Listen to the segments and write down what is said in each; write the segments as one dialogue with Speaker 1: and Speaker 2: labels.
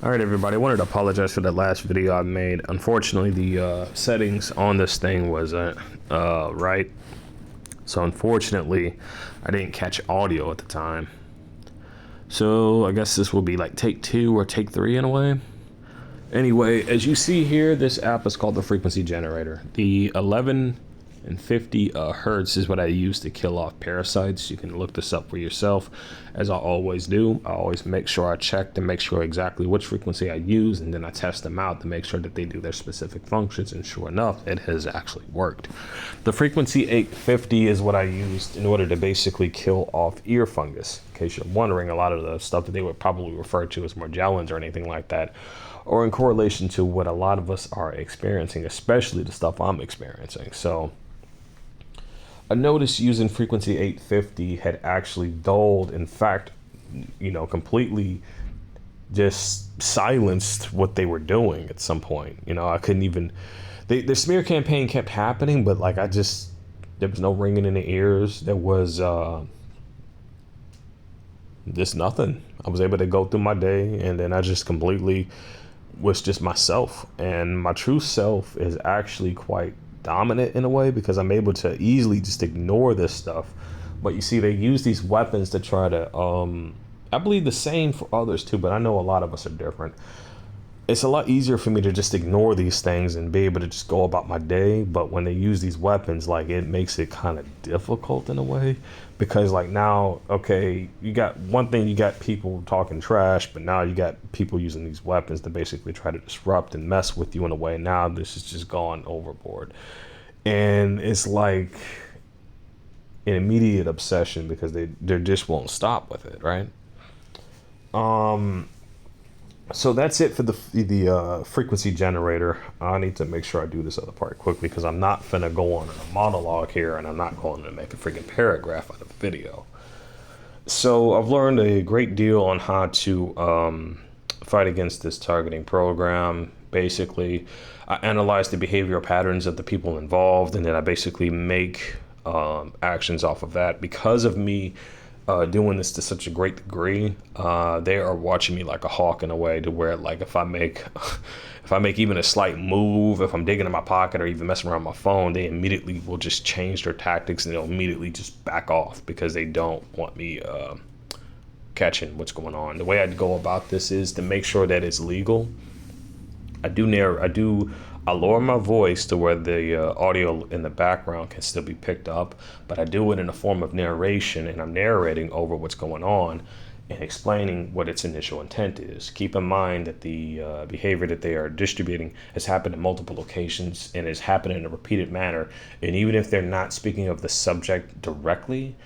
Speaker 1: All right, everybody. I wanted to apologize for that last video I made. Unfortunately, the settings on this thing wasn't right. So unfortunately, I didn't catch audio at the time. So I guess this will be like take 2 or take 3 in a way. Anyway, as you see here, this app is called the Frequency Generator. The 11 and 50 hertz is what I use to kill off parasites. You can look this up for yourself, as I always do. I always make sure I check to make sure exactly which frequency I use, and then I test them out to make sure that they do their specific functions, and sure enough, it has actually worked. The frequency 850 is what I used in order to basically kill off ear fungus. In case you're wondering, a lot of the stuff that they would probably refer to as Morgellons or anything like that, or in correlation to what a lot of us are experiencing, especially the stuff I'm experiencing. So I noticed using frequency 850 had actually dulled, in fact, completely just silenced what they were doing at some point. I couldn't even, the smear campaign kept happening, but like there was no ringing in the ears. There was just nothing. I was able to go through my day, and then I just completely was just myself. And my true self is actually quite dominant in a way, because I'm able to easily just ignore this stuff. But you see, they use these weapons to try to I believe the same for others too, but I know a lot of us are different. It's a lot easier for me to just ignore these things and be able to just go about my day. But when they use these weapons, like, it makes it kind of difficult in a way, because like now, okay, you got one thing, you got people talking trash, but now you got people using these weapons to basically try to disrupt and mess with you in a way. Now this is just gone overboard, and it's like an immediate obsession because they just won't stop with it, right? So that's it for the frequency generator. I need to make sure I do this other part quickly, because I'm not finna go on a monologue here, and I'm not going to make a freaking paragraph out of the video. So I've learned a great deal on how to fight against this targeting program. Basically, I analyze the behavioral patterns of the people involved, and then I basically make actions off of that. Because of me doing this to such a great degree, they are watching me like a hawk in a way, to where, like, if I make even a slight move, if I'm digging in my pocket or even messing around my phone, they immediately will just change their tactics, and they'll immediately just back off, because they don't want me catching what's going on. The way I'd go about this is to make sure that it's legal. I lower my voice to where the audio in the background can still be picked up, but I do it in a form of narration, and I'm narrating over what's going on and explaining what its initial intent is. Keep in mind that the behavior that they are distributing has happened in multiple locations and has happened in a repeated manner. And even if they're not speaking of the subject directly,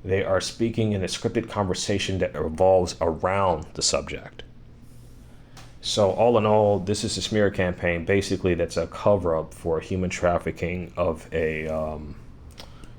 Speaker 1: they are speaking in a scripted conversation that revolves around the subject. So all in all, this is a smear campaign, basically, that's a cover-up for human trafficking of a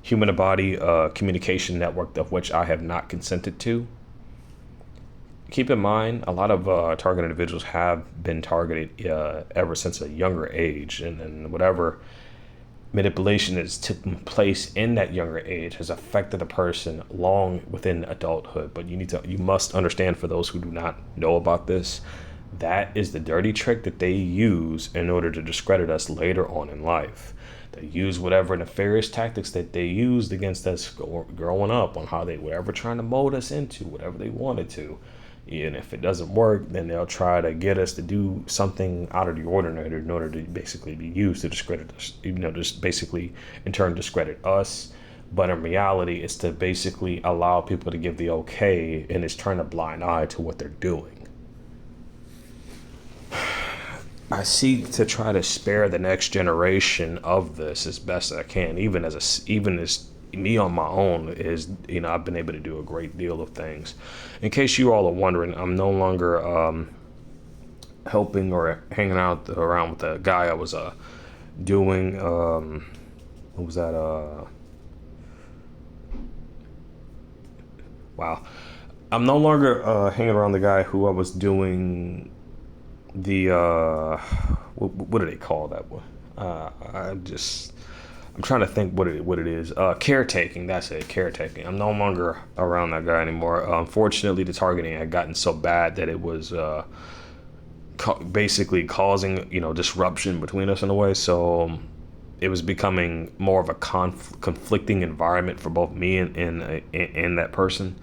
Speaker 1: human-to-body communication network, of which I have not consented to. Keep in mind, a lot of targeted individuals have been targeted ever since a younger age, and whatever manipulation that's taken place in that younger age has affected a person long within adulthood. But you must understand, for those who do not know about this, that is the dirty trick that they use in order to discredit us later on in life. They use whatever nefarious tactics that they used against us growing up, on how they were ever trying to mold us into whatever they wanted to. And if it doesn't work, then they'll try to get us to do something out of the ordinary in order to basically be used to discredit us, just basically in turn discredit us. But in reality, it's to basically allow people to give the okay, and it's turning a blind eye to what they're doing. I seek to try to spare the next generation of this as best I can, even as me on my own is, I've been able to do a great deal of things. In case you all are wondering, I'm no longer helping or hanging out around with the guy I was doing. What was that? Wow. I'm no longer hanging around the guy who I was doing the what do they call that one? I'm trying to think what it is. Caretaking. That's it. Caretaking. I'm no longer around that guy anymore. Unfortunately, the targeting had gotten so bad that it was basically causing, disruption between us in a way. So it was becoming more of a conflicting environment for both me and that person.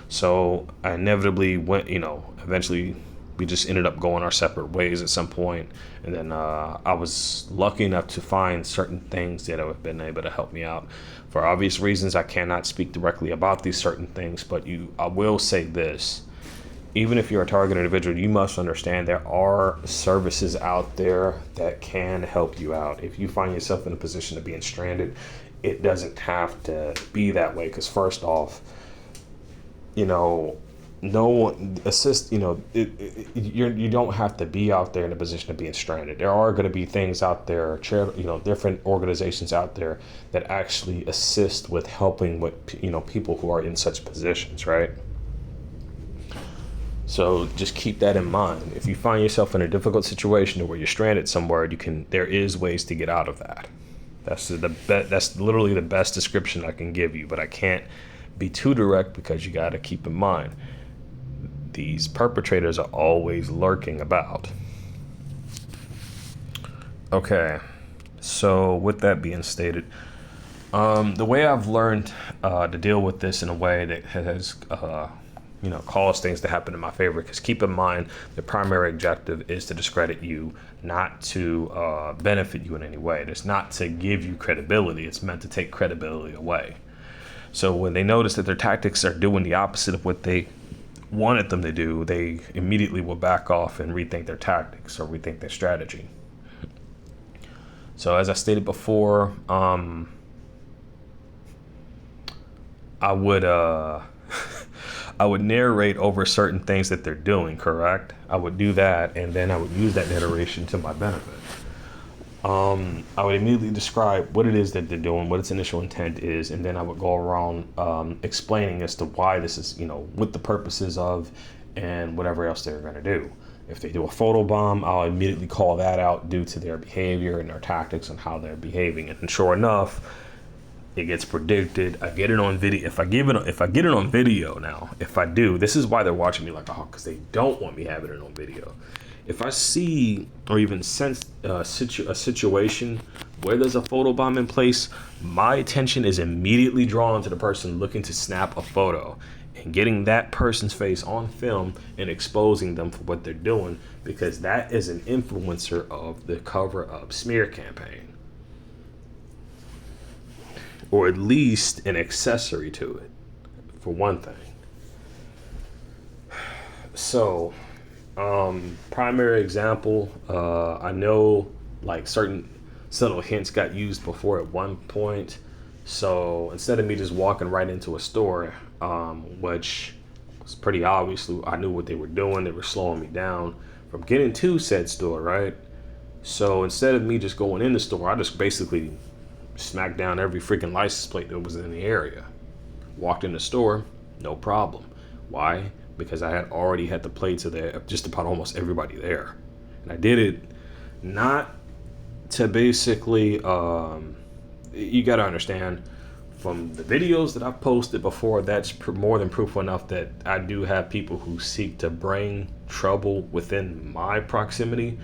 Speaker 1: So I inevitably went, eventually we just ended up going our separate ways at some point. And then I was lucky enough to find certain things that have been able to help me out. For obvious reasons, I cannot speak directly about these certain things, but I will say this. Even if you're a target individual, you must understand there are services out there that can help you out. If you find yourself in a position of being stranded, it doesn't have to be that way. Because first off, no one assist. You don't have to be out there in a position of being stranded. There are going to be things out there, different organizations out there that actually assist with helping with people who are in such positions, right? So just keep that in mind. If you find yourself in a difficult situation where you're stranded somewhere, there is ways to get out of that. That's literally the best description I can give you, but I can't be too direct because you got to keep in mind these perpetrators are always lurking about. Okay, so with that being stated, the way I've learned to deal with this in a way that has cause things to happen in my favor, because keep in mind the primary objective is to discredit you, not to benefit you in any way. It's not to give you credibility. It's meant to take credibility away. So when they notice that their tactics are doing the opposite of what they wanted them to do, they immediately will back off and rethink their tactics or rethink their strategy. So as I stated before, I would I would narrate over certain things that they're doing, correct? I would do that, and then I would use that narration to my benefit. I would immediately describe what it is that they're doing, what its initial intent is, and then I would go around explaining as to why this is, what the purposes of, and whatever else they're going to do. If they do a photobomb, I'll immediately call that out due to their behavior and their tactics and how they're behaving. And sure enough, it gets predicted. I get it on video. If I get it on video now, if I do, this is why they're watching me like a hawk, because they don't want me having it on video. If I see or even sense a situation where there's a photobomb in place, my attention is immediately drawn to the person looking to snap a photo and getting that person's face on film and exposing them for what they're doing, because that is an influencer of the cover-up smear campaign. Or at least an accessory to it, for one thing. So, primary example, I know like certain subtle hints got used before at one point. So instead of me just walking right into a store, which was pretty obviously, I knew what they were doing. They were slowing me down from getting to said store, right? So instead of me just going in the store, I just basically smacked down every freaking license plate that was in the area. Walked in the store, no problem. Why? Because I had already had the plates of just about almost everybody there. And I did it not to basically, you got to understand, from the videos that I've posted before, that's more than proof enough that I do have people who seek to bring trouble within my proximity,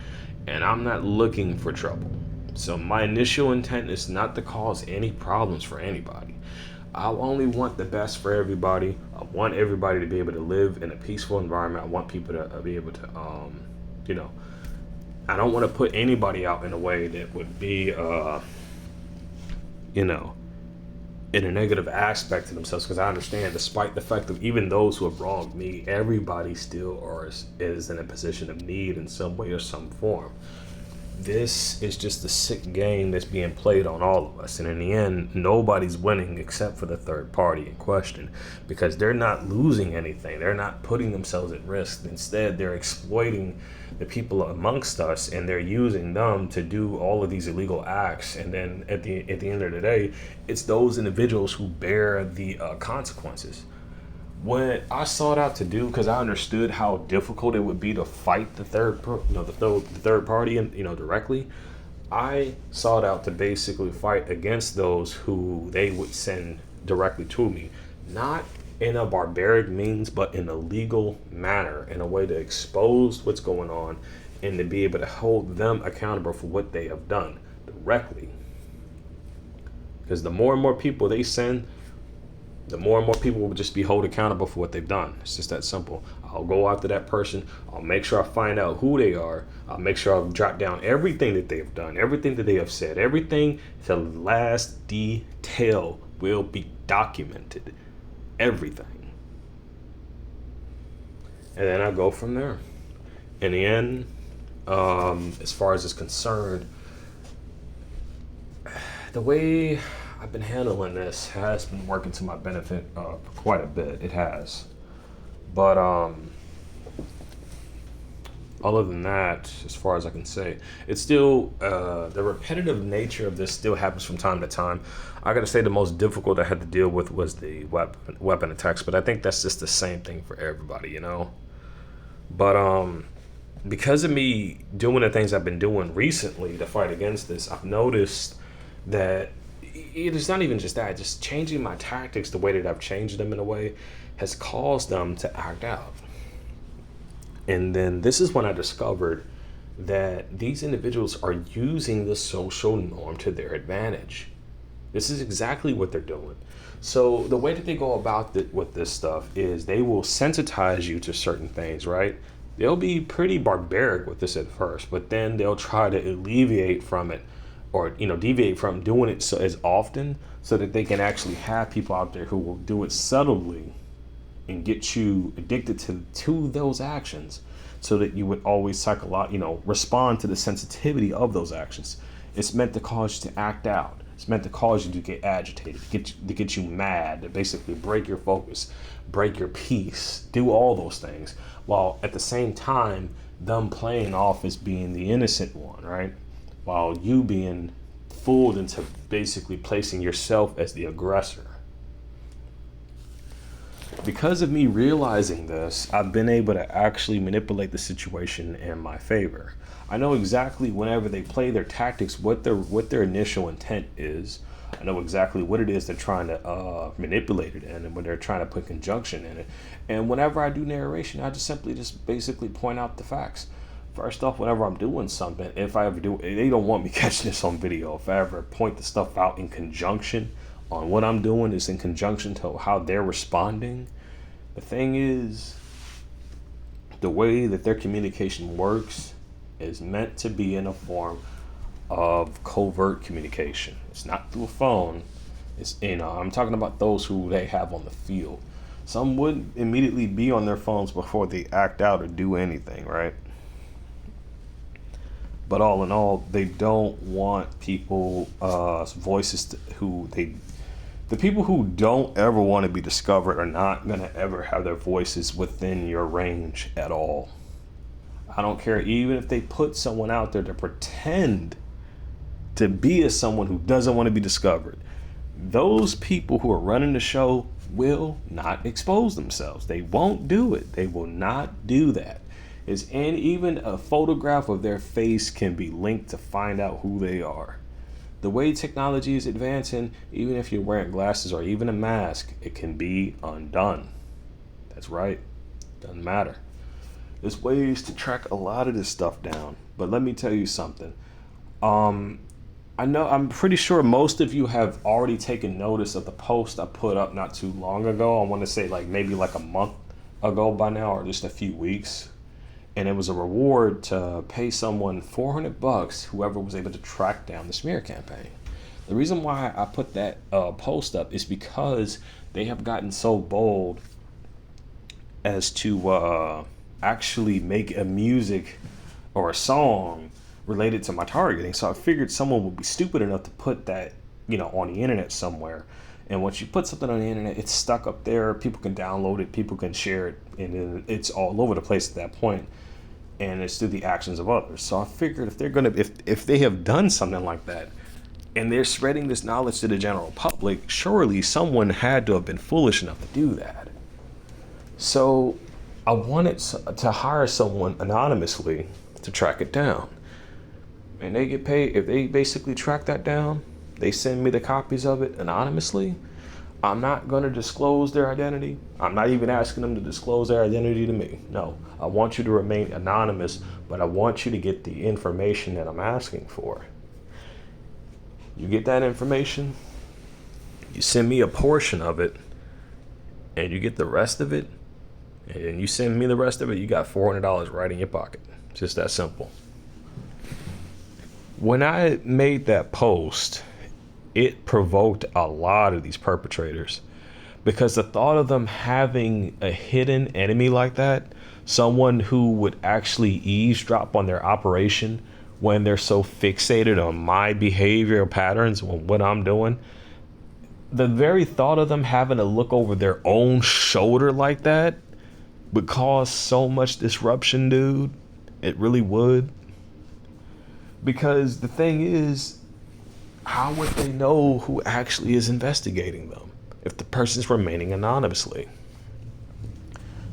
Speaker 1: and I'm not looking for trouble. So my initial intent is not to cause any problems for anybody. I only want the best for everybody. I want everybody to be able to live in a peaceful environment. I want people to be able to, I don't want to put anybody out in a way that would be, in a negative aspect to themselves, because I understand, despite the fact that even those who have wronged me, everybody still is in a position of need in some way or some form. This is just a sick game that's being played on all of us. And in the end, nobody's winning except for the third party in question, because they're not losing anything. They're not putting themselves at risk. Instead, they're exploiting the people amongst us, and they're using them to do all of these illegal acts. And then at the end of the day, it's those individuals who bear the consequences. What I sought out to do, because I understood how difficult it would be to fight the third party, and directly, I sought out to basically fight against those who they would send directly to me, not in a barbaric means, but in a legal manner, in a way to expose what's going on and to be able to hold them accountable for what they have done directly. Because the more and more people they send, the more and more people will just be held accountable for what they've done. It's just that simple. I'll go after that person. I'll make sure I find out who they are. I'll make sure I'll jot down everything that they have done, everything that they have said, everything to the last detail will be documented. Everything. And then I go from there. In the end, as far as it's concerned, the way I've been handling this has been working to my benefit for quite a bit. It has. But other than that, as far as I can say, it's still the repetitive nature of this still happens from time to time. I gotta say the most difficult I had to deal with was the weapon attacks, but I think that's just the same thing for everybody, you know. But because of me doing the things I've been doing recently to fight against this, I've noticed that it's not even just that, just changing my tactics the way that I've changed them in a way has caused them to act out. And then this is when I discovered that these individuals are using the social norm to their advantage. This is exactly what they're doing. So the way that they go about with this stuff is they will sensitize you to certain things, right? They'll be pretty barbaric with this at first, but then they'll try to alleviate from it, or deviate from doing it as often, so that they can actually have people out there who will do it subtly and get you addicted to those actions, so that you would always respond to the sensitivity of those actions. It's meant to cause you to act out. It's meant to cause you to get agitated, to get you mad, to basically break your focus, break your peace, do all those things, while at the same time them playing off as being the innocent one, right? While you being fooled into basically placing yourself as the aggressor. Because of me realizing this, I've been able to actually manipulate the situation in my favor. I know exactly whenever they play their tactics, what their initial intent is. I know exactly what it is they're trying to manipulate it in, and when they're trying to put conjunction in it. And whenever I do narration, I just basically point out the facts. First off, whenever I'm doing something, if I ever do, they don't want me catching this on video. If I ever point the stuff out in conjunction on what I'm doing, is in conjunction to how they're responding. The thing is, the way that their communication works is meant to be in a form of covert communication. It's not through a phone. It's I'm talking about those who they have on the field. Some would immediately be on their phones before they act out or do anything, right? But all in all, they don't want people voices the people who don't ever want to be discovered are not going to ever have their voices within your range at all. I don't care, even if they put someone out there to pretend to be as someone who doesn't want to be discovered. Those people who are running the show will not expose themselves. They won't do it. They will not do that. And even a photograph of their face can be linked to find out who they are. The way technology is advancing, even if you're wearing glasses or even a mask, it can be undone. That's right. Doesn't matter. There's ways to track a lot of this stuff down. But let me tell you something. I'm pretty sure most of you have already taken notice of the post I put up not too long ago. I want to say maybe a month ago by now, or just a few weeks. And it was a reward to pay someone $400, whoever was able to track down the smear campaign. The reason why I put that post up is because they have gotten so bold as to actually make a music or a song related to my targeting. So I figured someone would be stupid enough to put that, on the internet somewhere. And once you put something on the internet, it's stuck up there. People can download it, people can share it, and it's all over the place at that point. And it's through the actions of others. So I figured if they have done something like that, and they're spreading this knowledge to the general public, surely someone had to have been foolish enough to do that. So I wanted to hire someone anonymously to track it down. And they get paid. If they basically track that down, they send me the copies of it anonymously. I'm not going to disclose their identity. I'm not even asking them to disclose their identity to me. No, I want you to remain anonymous, but I want you to get the information that I'm asking for. You get that information, you send me a portion of it, and you get the rest of it, and you send me the rest of it, you got $400 right in your pocket. Just that simple. When I made that post, it provoked a lot of these perpetrators, because the thought of them having a hidden enemy like that, someone who would actually eavesdrop on their operation when they're so fixated on my behavioral patterns, on what I'm doing, the very thought of them having to look over their own shoulder like that would cause so much disruption, dude. It really would. Because the thing is, how would they know who actually is investigating them if the person's remaining anonymously?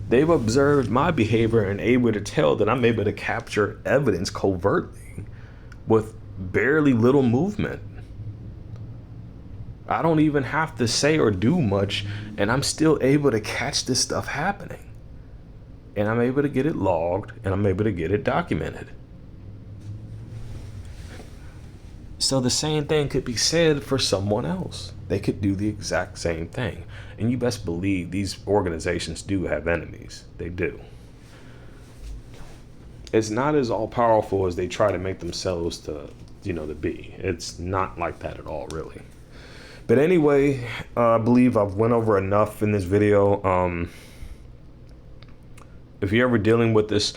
Speaker 1: They've observed my behavior and able to tell that I'm able to capture evidence covertly with barely little movement. I don't even have to say or do much, and I'm still able to catch this stuff happening. And I'm able to get it logged, and I'm able to get it documented. So the same thing could be said for someone else. They could do the exact same thing. And you best believe these organizations do have enemies. They do. It's not as all powerful as they try to make themselves to be. It's not like that at all, really. But anyway, I believe I've went over enough in this video. If you're ever dealing with this,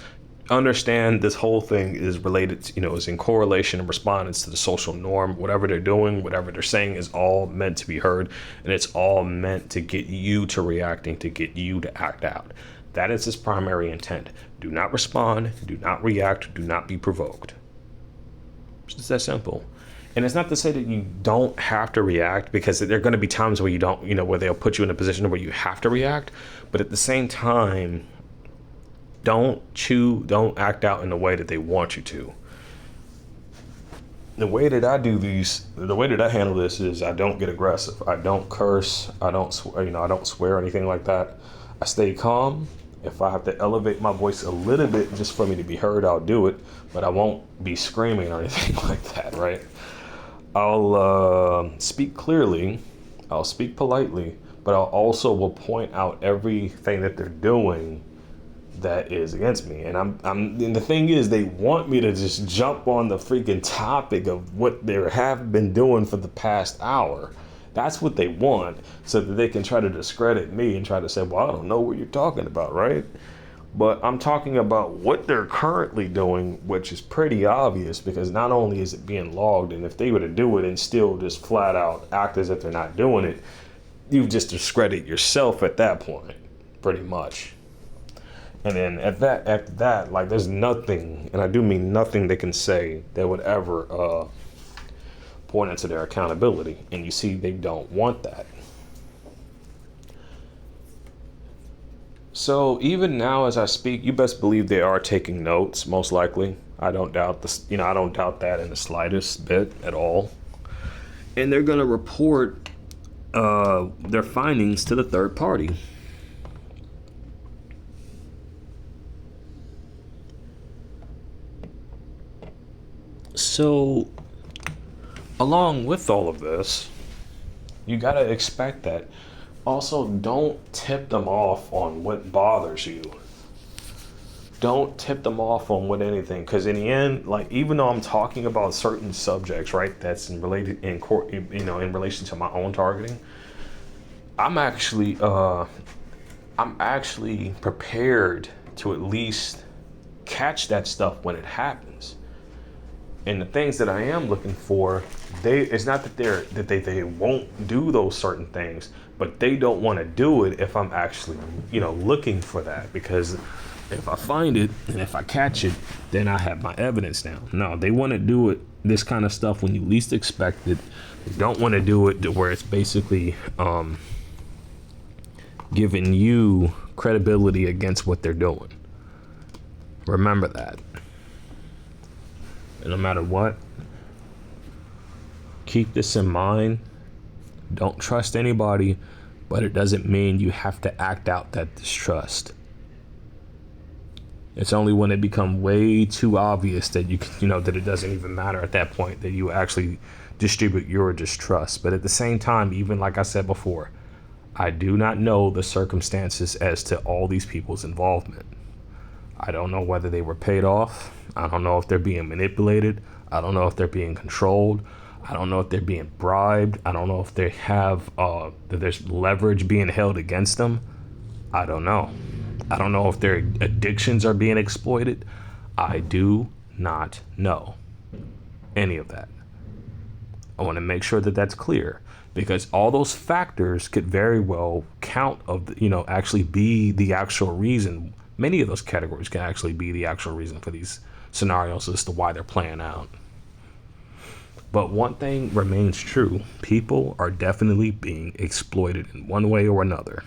Speaker 1: understand this whole thing is related to, is in correlation and respondence to the social norm. Whatever they're doing, whatever they're saying is all meant to be heard, and it's all meant to get you to reacting, to get you to act out. That is its primary intent. Do not respond, do not react, do not be provoked. It's just that simple. And it's not to say that you don't have to react, because there are going to be times where you don't, where they'll put you in a position where you have to react. But at the same time, don't act out in the way that they want you to. The way that I handle this is I don't get aggressive. I don't curse. I don't swear or anything like that. I stay calm. If I have to elevate my voice a little bit just for me to be heard, I'll do it. But I won't be screaming or anything like that, right? I'll speak clearly. I'll speak politely. But I'll also will point out everything that they're doing that is against me. And the thing is, they want me to just jump on the freaking topic of what they have been doing for the past hour. That's what they want, so that they can try to discredit me and try to say, well, I don't know what you're talking about, right? But I'm talking about what they're currently doing, which is pretty obvious, because not only is it being logged, and if they were to do it and still just flat out act as if they're not doing it, you've just discredited yourself at that point, pretty much. And then after that, like, there's nothing, and I do mean nothing, they can say that would ever point into their accountability. And you see, they don't want that. So even now as I speak, you best believe they are taking notes, most likely. I don't doubt this, I don't doubt that in the slightest bit at all. And they're going to report their findings to the third party. So, along with all of this, you gotta expect that. Also, don't tip them off on what bothers you. Don't tip them off on what anything, because in the end, like, even though I'm talking about certain subjects, right, that's in relation to my own targeting, I'm actually prepared to at least catch that stuff when it happens. And the things that I am looking for, it's not that they won't do those certain things, but they don't want to do it if I'm actually, looking for that. Because if I find it and if I catch it, then I have my evidence now. No, they want to do it, this kind of stuff, when you least expect it. They don't want to do it to where it's basically giving you credibility against what they're doing. Remember that. And no matter what, keep this in mind. Don't trust anybody but it doesn't mean you have to act out that distrust. It's only when it becomes way too obvious that that it doesn't even matter at that point that you actually distribute your distrust. But at the same time, even like I said before, I do not know the circumstances as to all these people's involvement. I don't know whether they were paid off. I don't know if they're being manipulated. I don't know if they're being controlled. I don't know if they're being bribed. I don't know if they have that there's leverage being held against them. I don't know. I don't know if their addictions are being exploited. I do not know any of that. I want to make sure that that's clear, because all those factors could very well actually be the actual reason. Many of those categories can actually be the actual reason for these scenarios as to why they're playing out. But one thing remains true. People are definitely being exploited in one way or another.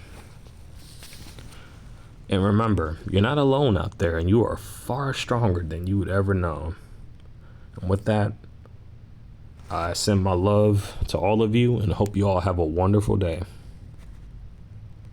Speaker 1: And remember, you're not alone out there, and you are far stronger than you would ever know. And with that, I send my love to all of you and hope you all have a wonderful day.